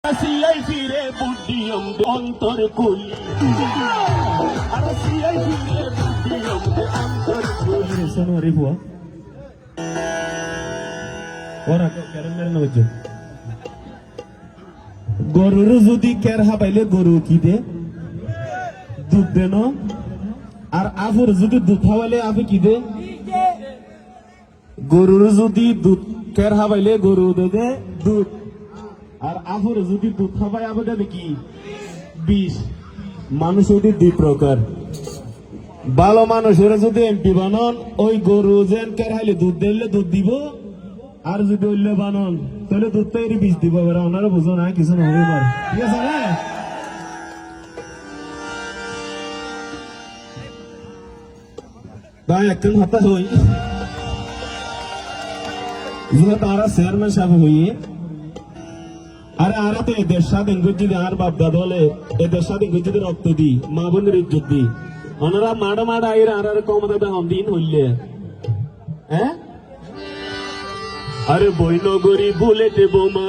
CI ফিরে বুদ্ধিয়ম অন্তর কুলি আর সিআই ফিরে বুদ্ধিয়ম অন্তর কুলি sono arrivo ora কেরামের নজর গরুর যদি কের হাবাইলে গরু কি দে দুধ দেন আর আফুর যদি দুধ খাওয়াইলে আফু কি দে গরুর যদি দুধ কের হাবাইলে গরু দে দুধ আর আফুর যদি দুধ খাওয়াই আফু দেবে কি বিষ। মানুষ ওটি দুই প্রকার। ভালো মানুষের যদি এমপি বানন ওই গরু যেন কেরাইলে দুধ দিলে দুধ দিব আর যদি ওইলে বানন তাহলে দুধ তৈরি বিষ দিব এবার ওনারা বুঝো না কিছু না হয়ে পারে ঠিক আছে না তাই একজন হতাশ হই যে তারা চেয়ারম্যান সাহেব হইয়ে আরে আরা তো এদের স্বাধীন যদি আর বাপ দাদা হলে এদের স্বাধীন যদি রক্ত দি মা বোনের ইজ্জত দি ওনারা মাড়া মাড়া আইর আর কমতা বেহন দিন হইলে হ্যাঁ আরে বইনগরী বুলেটে বোমা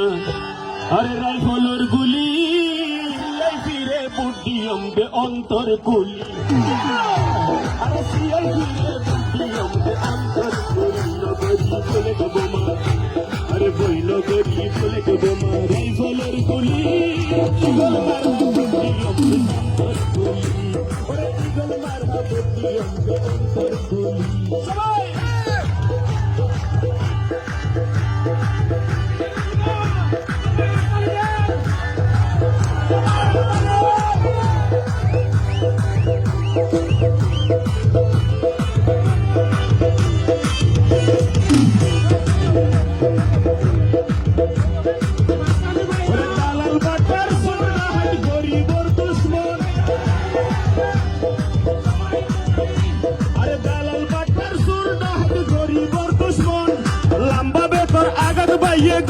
আরে রাইফলের গুলি ফিরে বুদ্ধিয়ম দে অন্তর কুলি আরে সিআই ফিরে বুদ্ধিয়ম দে অন্তর কুলি নগরী বুলেটে বোমা আরে বইনগরী বুলেটে বোমা রাইফলের গুলি ইগল মার বুদ্ধিয়ম দে অন্তর কুলি আরে ইগল মার বুদ্ধিয়ম দে অন্তর কুলি সবাই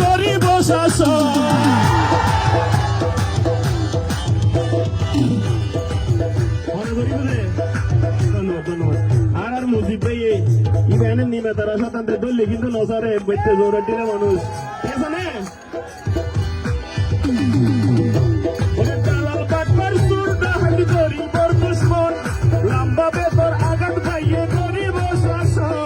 গরিব শাসন আর মুজিব ভাই ইভেনের নিমে তারা সাতান্তে দললে কিন্তু নসারে বেঁচে জোরের দিনে মানুষ ঠিক আছে না দালাল কাটবার সুর ডাহাত গরিবর দুশ্মন লম্বা বেতর আঘাত পাইয়ে গরিব শাসন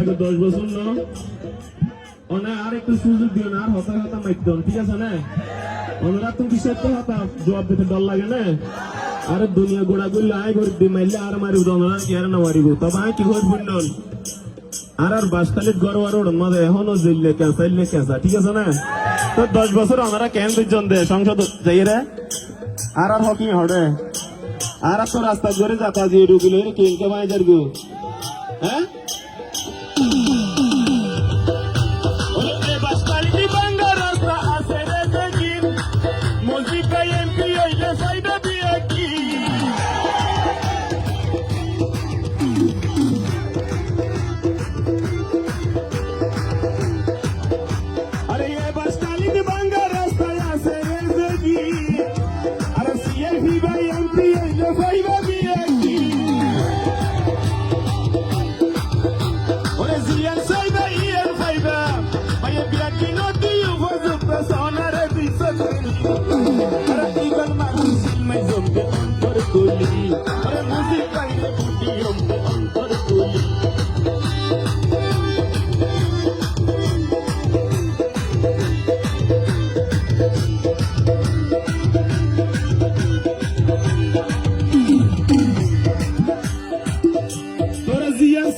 আগে 10 বছর না আর একটু সুযোগ দিও না আর হতা হতা মাইকদন ঠিক আছে না ওনারা তো কিসের তো হতা জবাব দিতে ডর লাগে না আরে দুনিয়া গোড়া গুলি আয় করে দি মাইলে আর মারিব ওনারা কি আর না মারিব তবে আমি কি করব বন্ধন আর বাসখালিত গড় আর ওড়ন মাঝে এখনো জেললে ক্যান্সাইলে ক্যান্সা ঠিক আছে না তো 10 বছর ওনারা কেন দুজন দে সংসদ যাই রে আর হকি হড়ে আর তো রাস্তা ধরে যাতা দিয়ে ঢুকিলে কেনকে বাই যারগো হ্যাঁ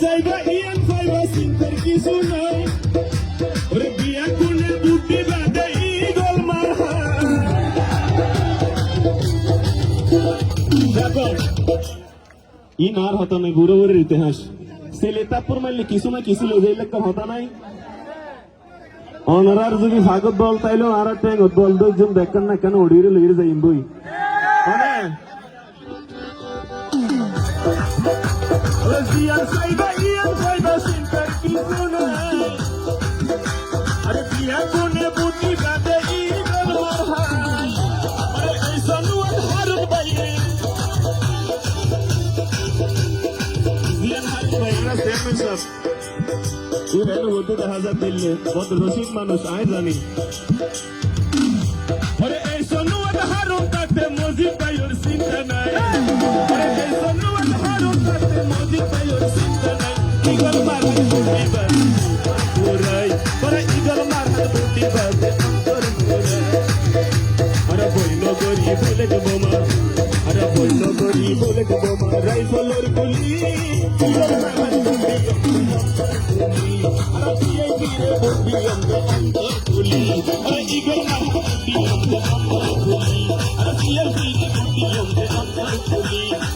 Fiber, Ian Fiber. চিন্তার কিছু নাই ওরে বিয়া করলে বুদ্ধি বাদে ইগল মারা দেখো ইনার হতো নাই বুড়ো বুড়ির ইতিহাস ছেলে তাপ্পর মারলে কিছু না কিছু লয়ে লেখা হতা নাই অনারার যদি ভাগত বল তাইলো আর ট্যাং বল দুজন দেখেন না কেন ওড়িয়ে লইরে যাইম বই মানে ওরে জিয়ান সাইবা চিন্তার কিছু নাই আরে বিয়া করলে বুদ্ধি বাদে ইগল মারা আরে এই সনুয়ান হারুন বাইরে জিয়ান হারি ভাইরা চেয়ারম্যান সাহেব তুই ভেলো বলতে 10,000 দিলে কত রসিক মানুষ আয় জানি ওরে এই সনুয়ান হারুন তাতে মজিদ ভাইয়ের চিন্তা নাই ওরে এই সনুয়ান হারুন তাতে মজিদ ভাইয়ের চিন্তা নাই ইগল মারা বুদ্ধি বাদে ওরাই ওরে ইগল মারা বুদ্ধি বাদে অন্তর ওরাই আরে বইল গরি বলে দেবো মা আরে বইল গরি বলে দেবো মা রাইফলের গুলি ইগল মারা বুদ্ধি আরে সিআইডি রে বুদ্ধি অন্তর তুলি